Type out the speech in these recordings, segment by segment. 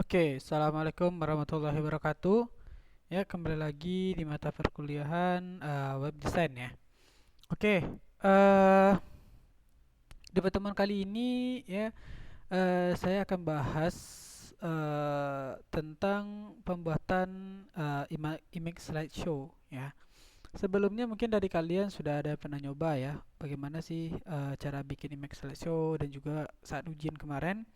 Oke, assalamualaikum warahmatullahi wabarakatuh. Ya, kembali lagi di mata perkuliahan web design ya. Oke, di pertemuan kali ini ya saya akan bahas tentang pembuatan image slideshow ya. Sebelumnya mungkin dari kalian sudah ada pernah nyoba ya, bagaimana sih cara bikin image slideshow dan juga saat ujian kemarin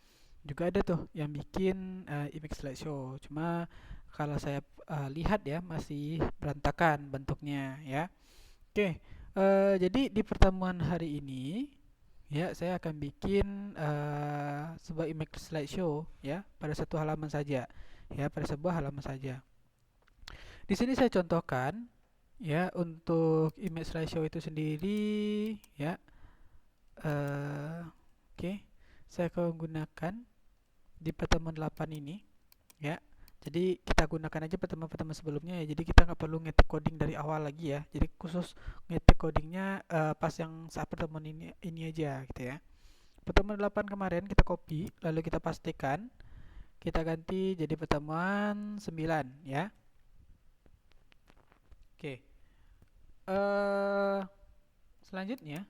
juga ada tuh yang bikin image slideshow. Cuma kalau saya lihat ya masih berantakan bentuknya ya. Oke, jadi di pertemuan hari ini ya saya akan bikin sebuah image slideshow ya pada satu halaman saja ya pada sebuah halaman saja. Di sini saya contohkan ya untuk image slideshow itu sendiri ya. Oke, saya akan gunakan di pertemuan 8 ini ya. Jadi kita gunakan aja pertemuan-pertemuan sebelumnya ya. Jadi kita nggak perlu ngetik coding dari awal lagi ya. Jadi khusus ngetik codingnya pas yang saat pertemuan ini aja gitu ya. Pertemuan 8 kemarin kita copy, lalu kita pastikan kita ganti jadi pertemuan 9 ya. Oke. Eh selanjutnya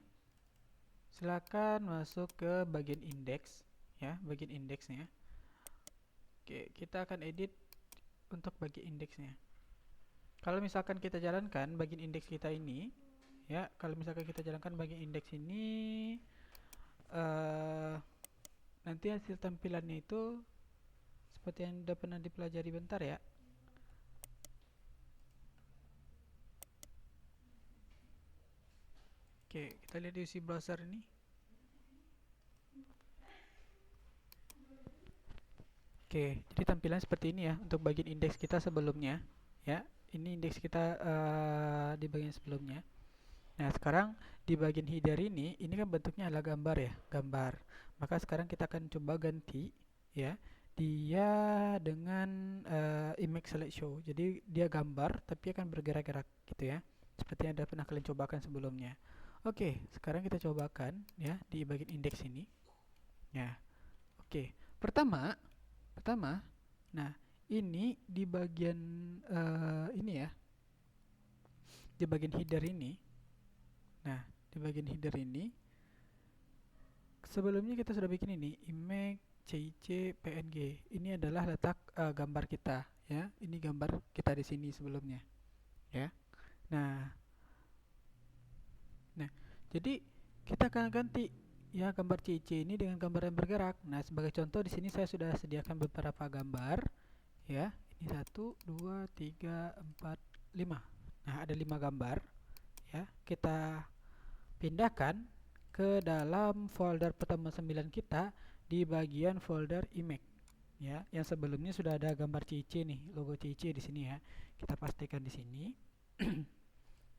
silakan masuk ke bagian indeks ya, bagian indeksnya. Oke, kita akan edit untuk bagian indeksnya. Kalau misalkan kita jalankan bagian indeks kita ini, ya, kalau misalkan kita jalankan bagian indeks ini, eh nanti hasil tampilannya itu seperti yang udah pernah dipelajari bentar ya. Oke, kita lihat di isi browser ini. Oke, jadi tampilan seperti ini ya untuk bagian indeks kita sebelumnya, ya. Ini indeks kita di bagian sebelumnya. Nah, sekarang di bagian header ini kan bentuknya adalah gambar ya, gambar. Maka sekarang kita akan coba ganti ya, dia dengan image slideshow. Jadi dia gambar tapi akan bergerak-gerak gitu ya. Seperti yang sudah pernah kalian cobakan sebelumnya. Oke, sekarang kita cobakan ya di bagian indeks ini. Ya, oke. Pertama, pertama, nah ini di bagian ini ya, di bagian header ini. Nah, di bagian header ini sebelumnya kita sudah bikin ini image CIC PNG. Ini adalah letak gambar kita ya. Ini gambar kita di sini sebelumnya ya. Nah, nah jadi kita akan ganti ya gambar CIC ini dengan gambar yang bergerak. Nah, sebagai contoh di sini saya sudah sediakan beberapa gambar ya. Ini satu, dua, tiga, empat, lima. Nah, ada 5 gambar ya. Kita pindahkan ke dalam folder pertemuan 9 kita di bagian folder image ya, yang sebelumnya sudah ada gambar CIC nih, logo CIC di sini ya. Kita pastikan di sini.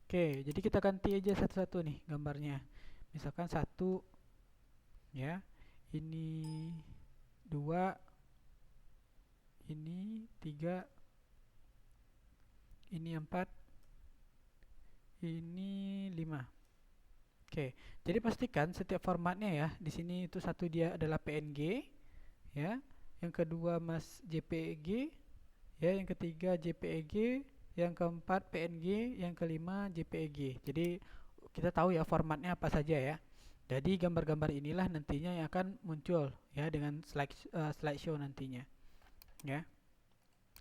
Oke, jadi kita ganti aja satu-satu nih gambarnya. Misalkan satu ya, ini dua, ini tiga, ini empat, ini lima. Oke, jadi pastikan setiap formatnya ya. Di sini itu satu dia adalah PNG, ya. Yang kedua Mas JPEG, ya. Yang ketiga JPEG, yang keempat PNG, yang kelima JPEG. Jadi kita tahu ya formatnya apa saja ya. Jadi gambar-gambar inilah nantinya yang akan muncul ya dengan slideshow nantinya, ya.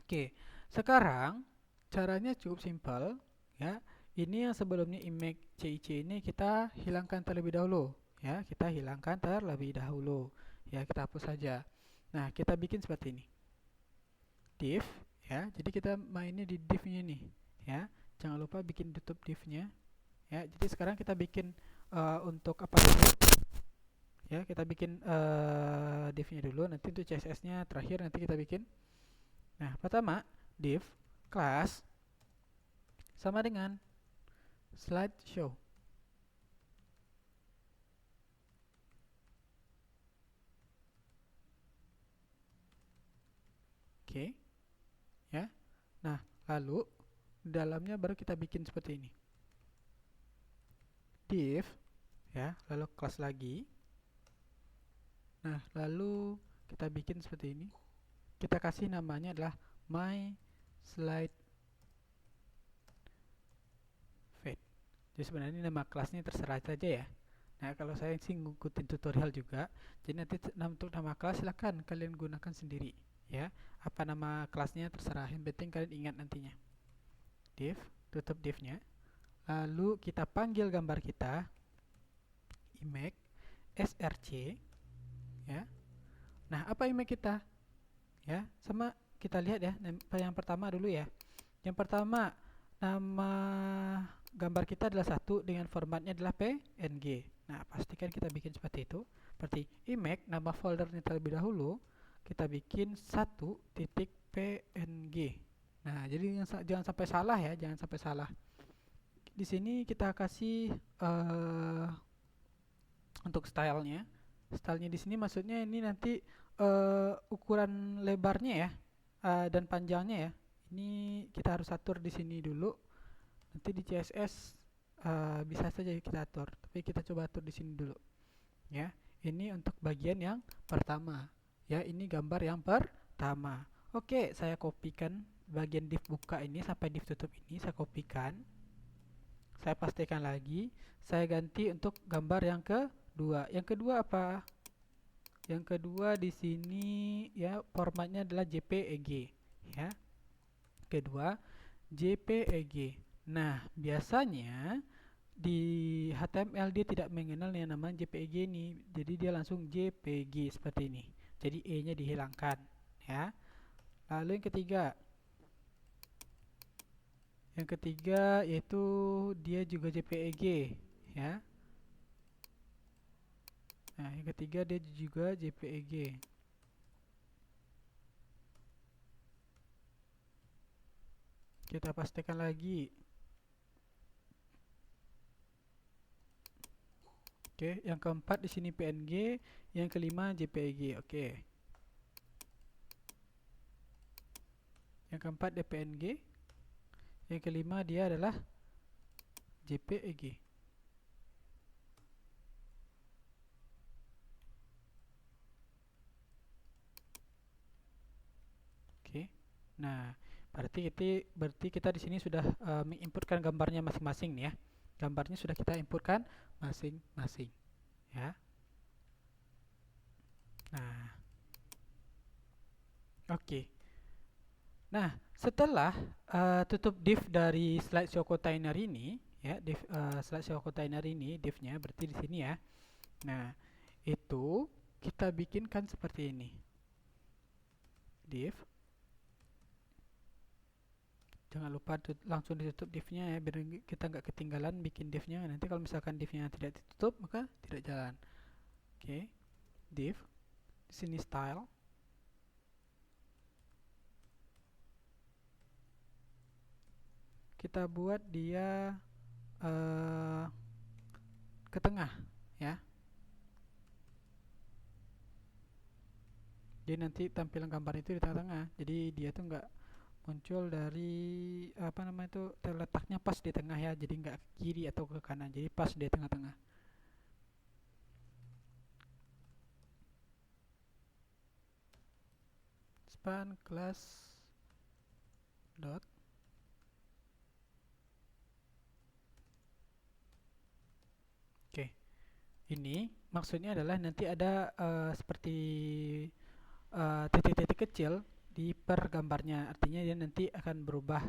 Oke, sekarang caranya cukup simpel ya. Ini yang sebelumnya image CIC ini kita hilangkan terlebih dahulu ya. Kita hilangkan terlebih dahulu ya. Kita hapus saja. Nah, kita bikin seperti ini. Div ya. Jadi kita mainnya di div-nya nih ya. Jangan lupa bikin tutup div-nya ya. Jadi sekarang kita bikin untuk apa dulu ya. Kita bikin div-nya dulu. Nanti untuk CSS-nya terakhir nanti kita bikin. Nah, pertama div class sama dengan slideshow. Oke, ya. Nah, lalu dalamnya baru kita bikin seperti ini. Div, ya, lalu kelas lagi. Nah, lalu kita bikin seperti ini. kita kasih namanya adalah my slide feed. Jadi sebenarnya nama kelasnya terserah saja ya. Nah, kalau saya sih ngikutin tutorial juga. Jadi nanti untuk nama kelas silahkan kalian gunakan sendiri ya. Apa nama kelasnya terserah, yang penting kalian ingat nantinya. Div, tutup divnya. Lalu kita panggil gambar kita image src ya. Nah, apa image kita? Ya, sama kita lihat ya. Yang pertama dulu ya. Yang pertama, nama gambar kita adalah satu dengan formatnya adalah PNG. Nah, pastikan kita bikin seperti itu. Seperti image, nama foldernya terlebih dahulu kita bikin 1.png. Nah, jadi jangan sampai salah ya, jangan sampai salah. Di sini kita kasih untuk stylenya. Stylenya di sini maksudnya ini nanti ukuran lebarnya ya dan panjangnya ya. Ini kita harus atur di sini dulu. Nanti di CSS bisa saja kita atur, tapi kita coba atur di sini dulu. Ya, ini untuk bagian yang pertama. Ya, ini gambar yang pertama. Oke, saya kopikan bagian div buka ini sampai div tutup ini saya kopikan. Saya pastikan lagi, saya ganti untuk gambar yang kedua. Yang kedua apa? Yang kedua di sini ya formatnya adalah JPEG ya. Kedua JPEG. Nah, biasanya di HTML dia tidak mengenal yang namanya JPEG ini. Jadi dia langsung JPG seperti ini. Jadi E-nya dihilangkan ya. Lalu yang ketiga. Yang ketiga yaitu dia juga JPEG ya. Nah, yang ketiga dia juga JPEG. Kita pastikan lagi. Oke, yang keempat di sini PNG, yang kelima JPEG. Oke. Yang keempat dia PNG. Yang kelima dia adalah JPEG. Oke. Nah, berarti kita di sini sudah menginputkan gambarnya masing-masing nih ya. Gambarnya sudah kita inputkan masing-masing ya. Nah, oke. Nah, setelah tutup div dari slideshow container ini ya, div slideshow container ini divnya berarti di sini ya. Nah, itu kita bikinkan seperti ini. Div. Jangan lupa langsung ditutup divnya ya, biar kita nggak ketinggalan bikin divnya. Nanti kalau misalkan divnya tidak ditutup, maka tidak jalan. Oke, div. Di sini style. Kita buat dia ke tengah ya. Jadi nanti tampilan gambar itu di tengah-tengah. Jadi dia tuh nggak muncul dari apa namanya itu terletaknya pas di tengah ya, jadi nggak ke kiri atau ke kanan, jadi pas di tengah-tengah. Span class dot. Oke, ini maksudnya adalah nanti ada seperti titik-titik kecil di per gambarnya, artinya dia nanti akan berubah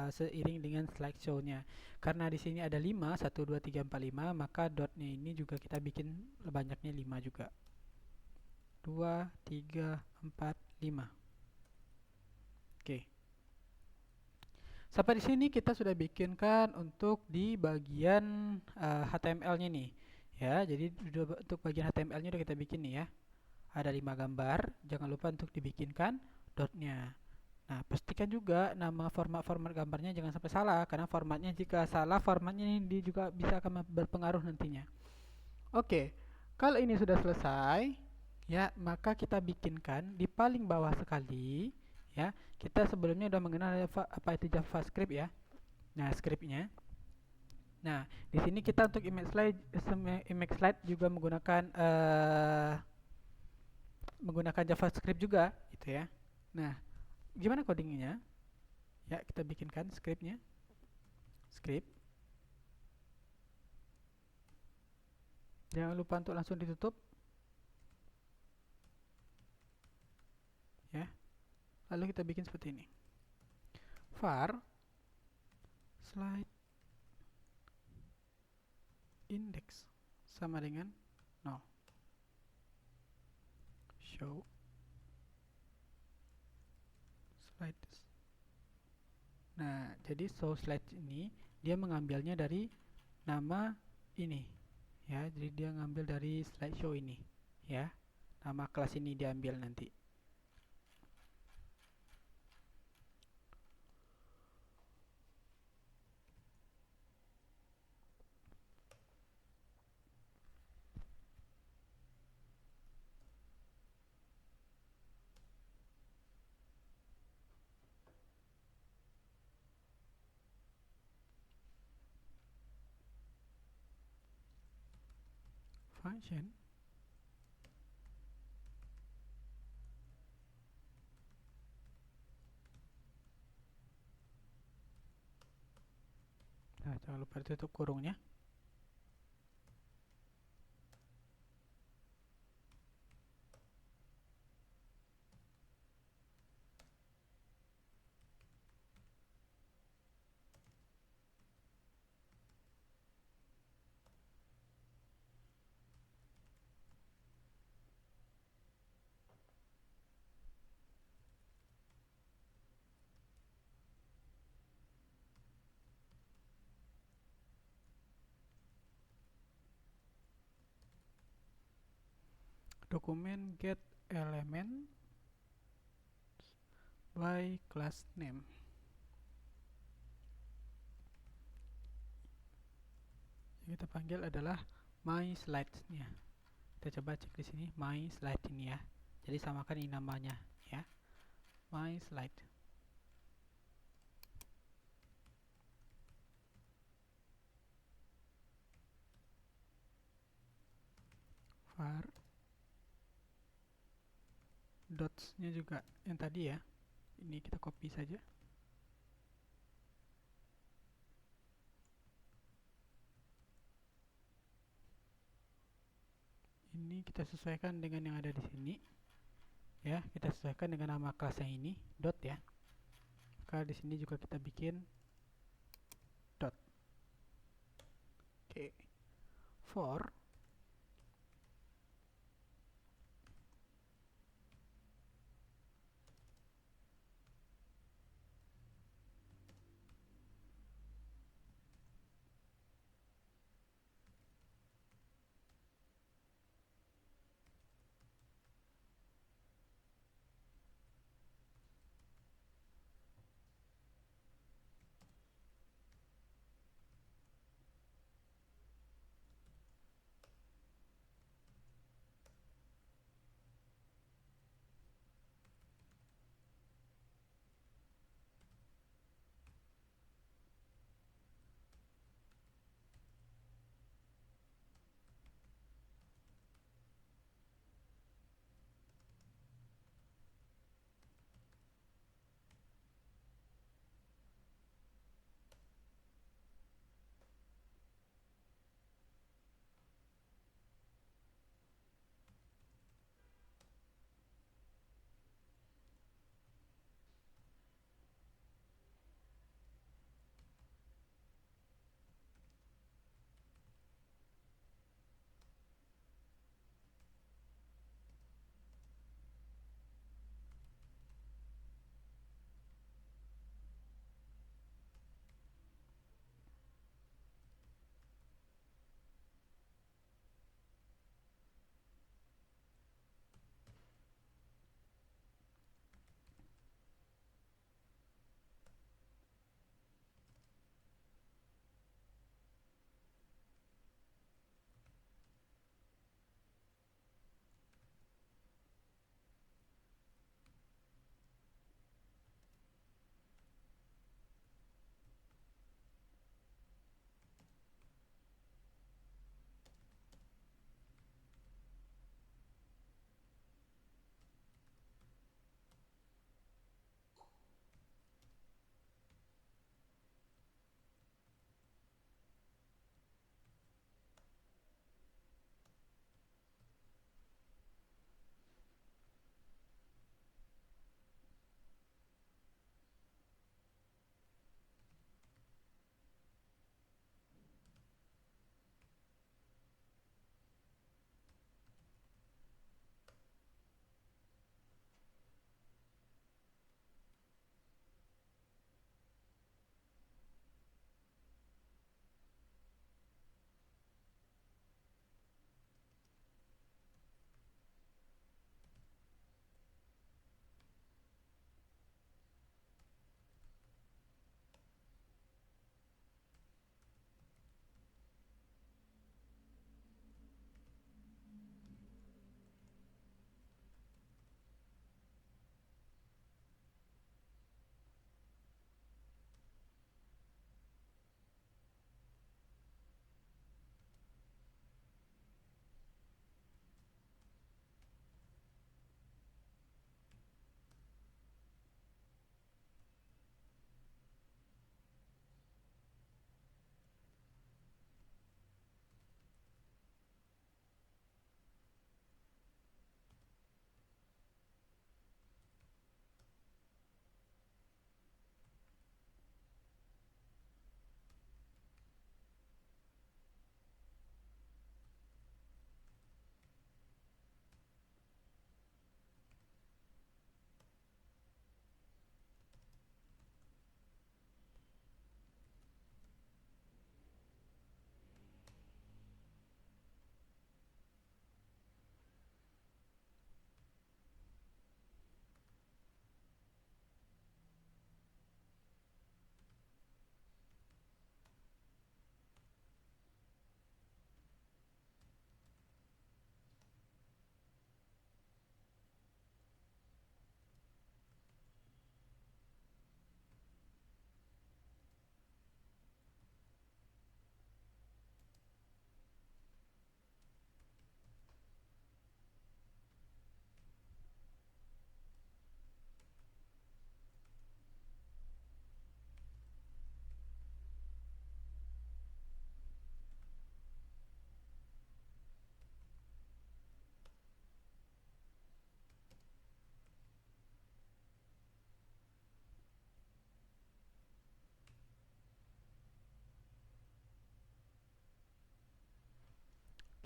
seiring dengan slideshow-nya. Karena di sini ada 5, 1, 2, 3, 4, 5, maka dotnya ini juga kita bikin banyaknya 5 juga. 2, 3, 4, 5. Oke. Sampai di sini kita sudah bikinkan untuk di bagian HTML-nya nih. Ya, jadi untuk bagian HTML-nya udah kita bikin nih ya. Ada 5 gambar, jangan lupa untuk dibikinkan dotnya. Nah, pastikan juga nama format-format gambarnya jangan sampai salah, karena formatnya jika salah, formatnya ini juga bisa akan berpengaruh nantinya. Oke, kalau ini sudah selesai, ya, maka kita bikinkan di paling bawah sekali, ya. Kita sebelumnya sudah mengenal apa itu JavaScript ya. Nah, scriptnya. Nah, di sini kita untuk image slide juga menggunakan JavaScript juga, gitu ya. Nah, gimana codingnya? Ya, kita bikinkan scriptnya. Script. Jangan lupa untuk langsung ditutup. Ya. Lalu kita bikin seperti ini. Var slide index sama dengan 0. Show slides. Nah, jadi show slides ini dia mengambilnya dari nama ini, ya. Jadi dia ngambil dari slideshow ini, ya. Nama kelas ini diambil nanti. Function nah, jangan lupa tutup kurungnya. Dokumen get element by class name. Yang kita panggil adalah my slides-nya. Kita coba cek di sini my slide ini ya. Jadi samakan ini namanya ya. My slide. Var dots-nya juga yang tadi ya. Ini kita copy saja. Ini kita sesuaikan dengan yang ada di sini. Ya, kita sesuaikan dengan nama kelas yang ini, dot ya. Maka di sini juga kita bikin dot. Oke. For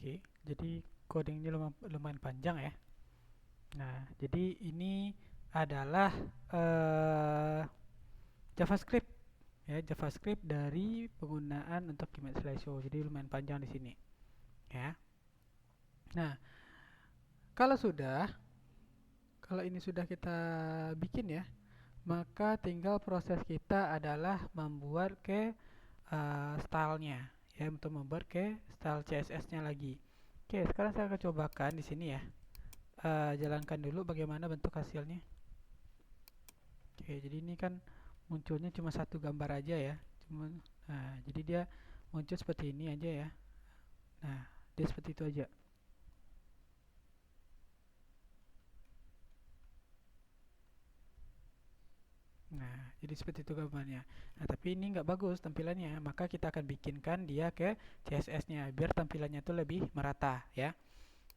Oke, jadi codingnya lumayan panjang ya. Nah, jadi ini adalah eh, JavaScript ya, JavaScript dari penggunaan untuk image slideshow. Jadi lumayan panjang di sini ya. Nah, kalau sudah, kalau ini sudah kita bikin ya, maka tinggal proses kita adalah membuat ke stylenya ya, untuk membuat ke style CSS-nya lagi. Oke, sekarang saya akan cobakan di sini ya. Jalankan dulu bagaimana bentuk hasilnya. Oke, jadi ini kan munculnya cuma satu gambar aja ya. Nah, jadi dia muncul seperti ini aja ya. Nah, dia seperti itu aja. Nah, jadi seperti itu gambarnya. Nah, tapi ini nggak bagus tampilannya, maka kita akan bikinkan dia ke CSS-nya biar tampilannya itu lebih merata ya.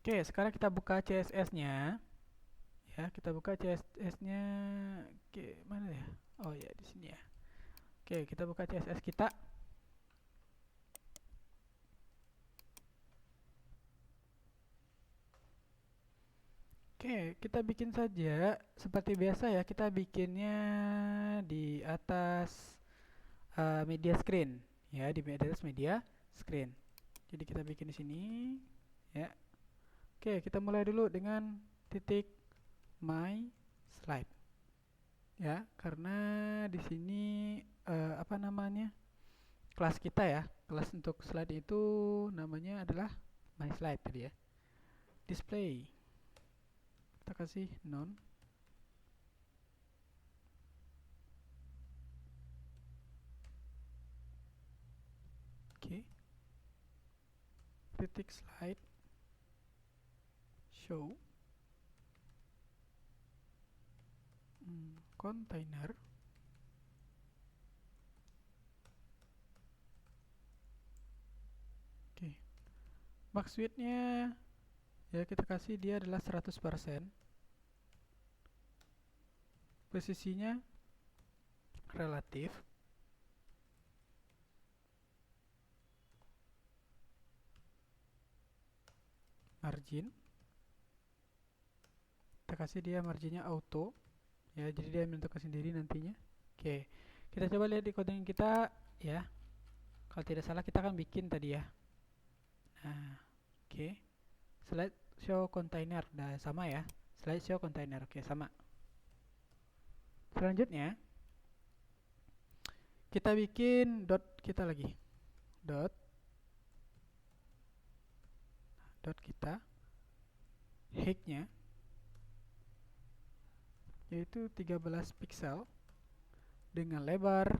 Oke, sekarang kita buka CSS-nya. Ya, kita buka CSS-nya. Oke, mana ya? Oh ya, di sini ya. Oke, kita buka CSS kita. Oke, kita bikin saja seperti biasa ya. Kita bikinnya di atas media screen ya, di atas media screen. Jadi kita bikin di sini ya. Oke, kita mulai dulu dengan titik my slide ya, karena di sini apa namanya, kelas kita ya, kelas untuk slide itu namanya adalah my slide tadi ya. Display kita kasih none. Oke, titik slide show container. Oke, max width-nya ya kita kasih dia adalah 100%. Posisinya relatif. Margin kita kasih dia marginnya auto ya, jadi dia menentukan sendiri nantinya. Oke, kita coba lihat di coding kita ya. Kalau tidak salah kita akan bikin tadi ya. Nah, oke, slide show container udah sama ya, slide show container oke sama. Selanjutnya kita bikin dot kita lagi, dot kita height-nya yaitu 13 pixel dengan lebar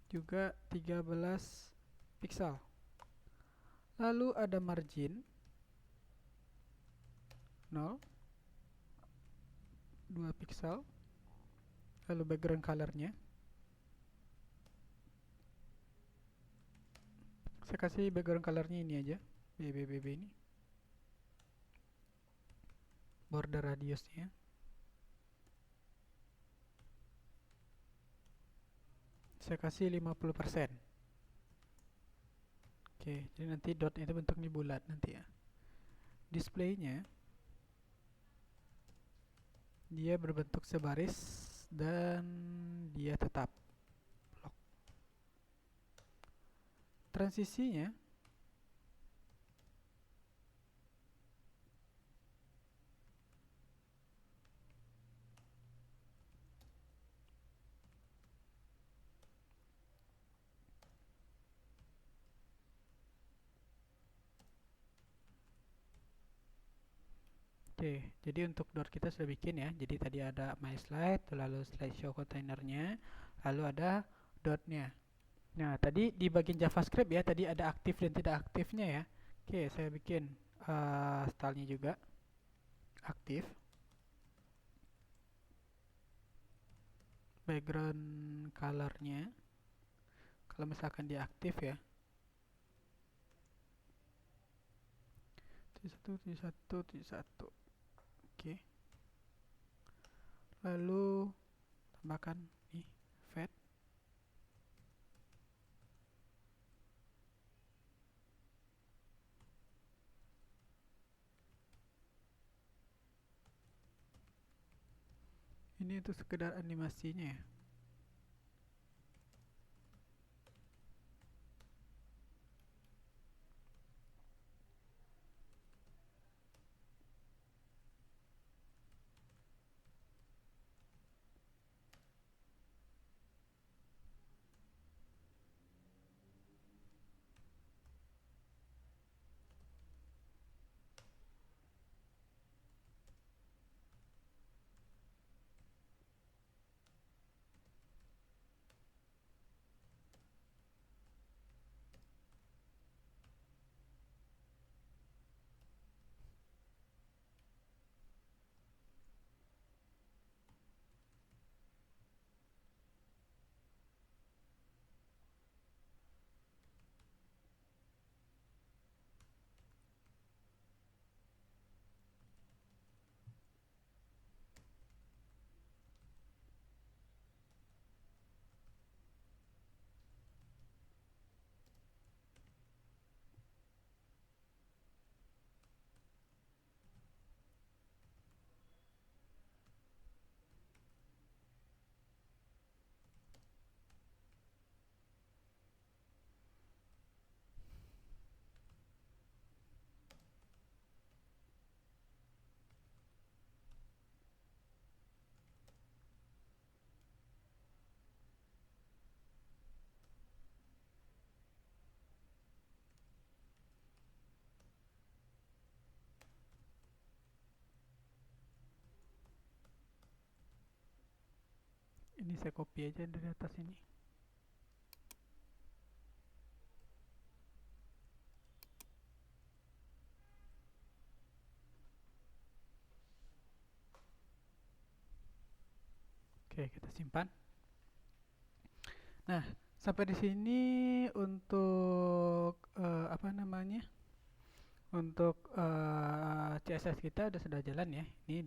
juga 13 pixel. Lalu ada margin 0, 2 pixel. Lalu background colornya saya kasih background colornya ini aja, BBB ini. Border radiusnya saya kasih 50%. Oke, jadi nanti dotnya itu bentuknya bulat nanti ya. Displaynya dia berbentuk sebaris dan dia tetap lock. Transisinya oke, jadi untuk dot kita sudah bikin ya. Jadi tadi ada my slide, lalu slideshow containernya, lalu ada dotnya. Nah, tadi di bagian JavaScript ya, tadi ada aktif dan tidak aktifnya ya. Oke, saya bikin stylenya juga aktif. Background colornya, kalau misalkan dia aktif ya, 7171. Oke. Lalu tambahkan nih fat. Ini untuk sekedar animasinya ya. Ini saya copy aja dari atas ini. Oke, kita simpan. Nah, sampai di sini untuk apa namanya? Untuk CSS kita sudah jalan ya. Ini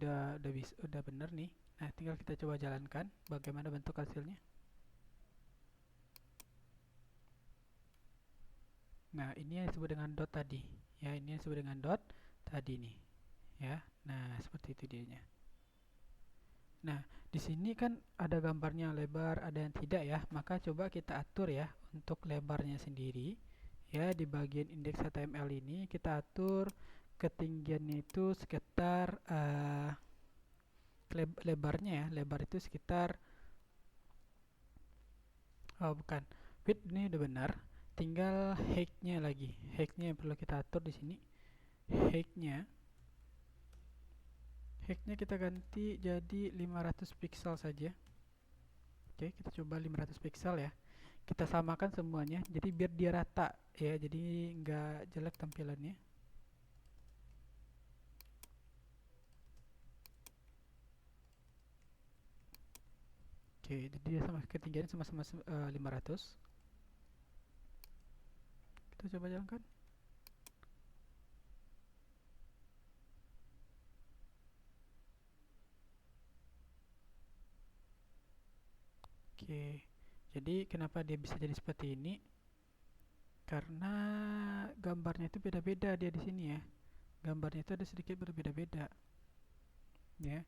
udah bener nih. Nah, tinggal kita coba jalankan bagaimana bentuk hasilnya. Nah, ini yang disebut dengan dot tadi. Ya, ini yang disebut dengan dot tadi nih. Ya. Nah, seperti itu dianya. Nah, di sini kan ada gambarnya lebar, ada yang tidak ya. Maka coba kita atur ya untuk lebarnya sendiri. Ya, di bagian indeks HTML ini kita atur ketinggiannya itu sekitar lebarnya ya. Lebar itu sekitar oh bukan. Width ini udah benar. Tinggal height-nya lagi. Height-nya yang perlu kita atur di sini. Height-nya kita ganti jadi 500 pixel saja. Oke, kita coba 500 pixel ya. Kita samakan semuanya, jadi biar dia rata ya, jadi nggak jelek tampilannya. Oke, jadi dia sama ketinggian sama-sama 500. Kita coba jalankan. Oke, jadi kenapa dia bisa jadi seperti ini? Karena gambarnya itu beda-beda dia di sini ya. Gambarnya itu ada sedikit berbeda-beda. Ya.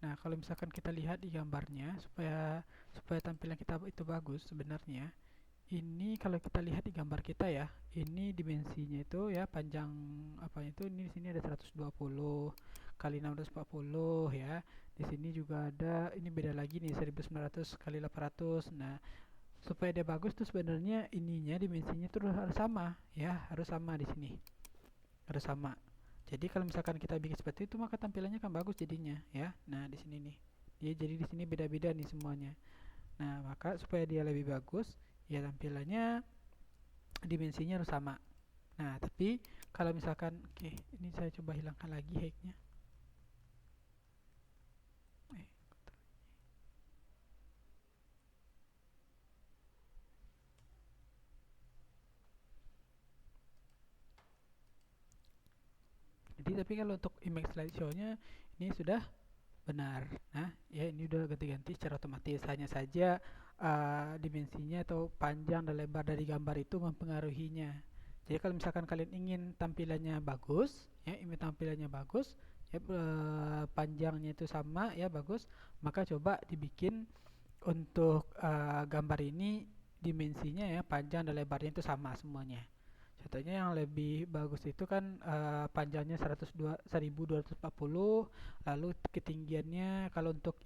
Nah, kalau misalkan kita lihat di gambarnya supaya tampilan kita itu bagus sebenarnya. Ini kalau kita lihat di gambar kita ya, ini dimensinya itu ya panjang apa itu ini di sini ada 120 kali 640 ya. Di sini juga ada ini beda lagi nih 1900 kali 800. Nah, supaya dia bagus tuh sebenarnya ininya dimensinya tuh harus sama ya, harus sama di sini. Harus sama. Jadi kalau misalkan kita bikin seperti itu maka tampilannya kan bagus jadinya ya. Nah, di sini nih. Dia jadi di sini beda-beda nih semuanya. Nah, maka supaya dia lebih bagus, ya tampilannya dimensinya harus sama. Nah, tapi kalau misalkan oke, ini saya coba hilangkan lagi height-nya. Jadi tapi kalau untuk image slideshow-nya ini sudah benar. Nah, ya ini udah ganti-ganti secara otomatis. Hanya saja dimensinya atau panjang dan lebar dari gambar itu mempengaruhinya. Jadi kalau misalkan kalian ingin tampilannya bagus, ya ingin tampilannya bagus, ya, panjangnya itu sama ya, bagus. Maka coba dibikin untuk gambar ini dimensinya ya, panjang dan lebarnya itu sama semuanya. Contohnya yang lebih bagus itu kan panjangnya 1240, lalu ketinggiannya kalau untuk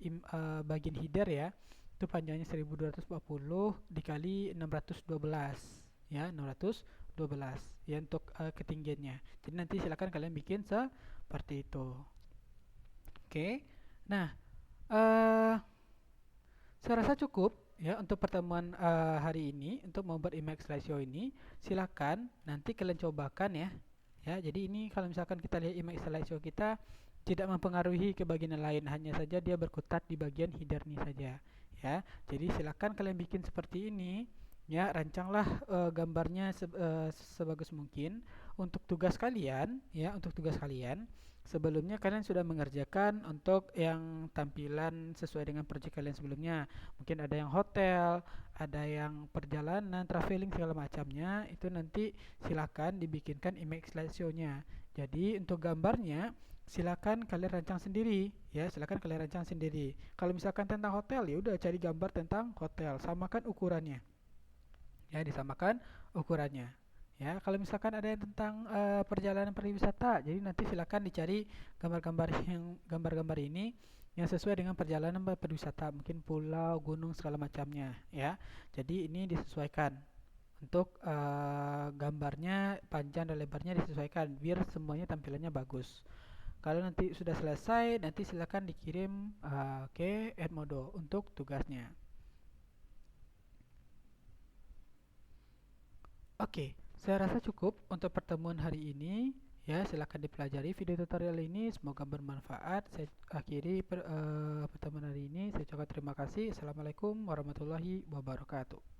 bagian header ya, itu panjangnya 1240 dikali 612 ya, 612 ya untuk ketinggiannya. Jadi nanti silakan kalian bikin seperti itu. Oke. Nah, eh saya rasa cukup ya untuk pertemuan hari ini untuk membuat image slideshow ini. Silakan nanti kalian cobakan ya. Ya, jadi ini kalau misalkan kita lihat image slideshow kita tidak mempengaruhi ke bagian lain, hanya saja dia berkutat di bagian header ini saja. Ya, jadi silakan kalian bikin seperti ini. Ya, rancanglah gambarnya sebagus mungkin untuk tugas kalian. Ya, untuk tugas kalian. Sebelumnya kalian sudah mengerjakan untuk yang tampilan sesuai dengan proyek kalian sebelumnya. Mungkin ada yang hotel, ada yang perjalanan, traveling segala macamnya. Itu nanti silakan dibikinkan image slideshow-nya. Jadi untuk gambarnya silakan kalian rancang sendiri ya, silakan kalian rancang sendiri. Kalau misalkan tentang hotel ya udah cari gambar tentang hotel, samakan ukurannya. Ya, disamakan ukurannya. Ya, kalau misalkan ada yang tentang perjalanan pariwisata, jadi nanti silakan dicari gambar-gambar ini yang sesuai dengan perjalanan pariwisata, mungkin pulau, gunung segala macamnya, ya. Jadi ini disesuaikan untuk gambarnya panjang dan lebarnya disesuaikan biar semuanya tampilannya bagus. Kalau nanti sudah selesai, nanti silakan dikirim ke Edmodo untuk tugasnya. Oke, saya rasa cukup untuk pertemuan hari ini. Ya, silakan dipelajari video tutorial ini. Semoga bermanfaat. Saya akhiri pertemuan hari ini. Saya ucapkan terima kasih. Assalamualaikum warahmatullahi wabarakatuh.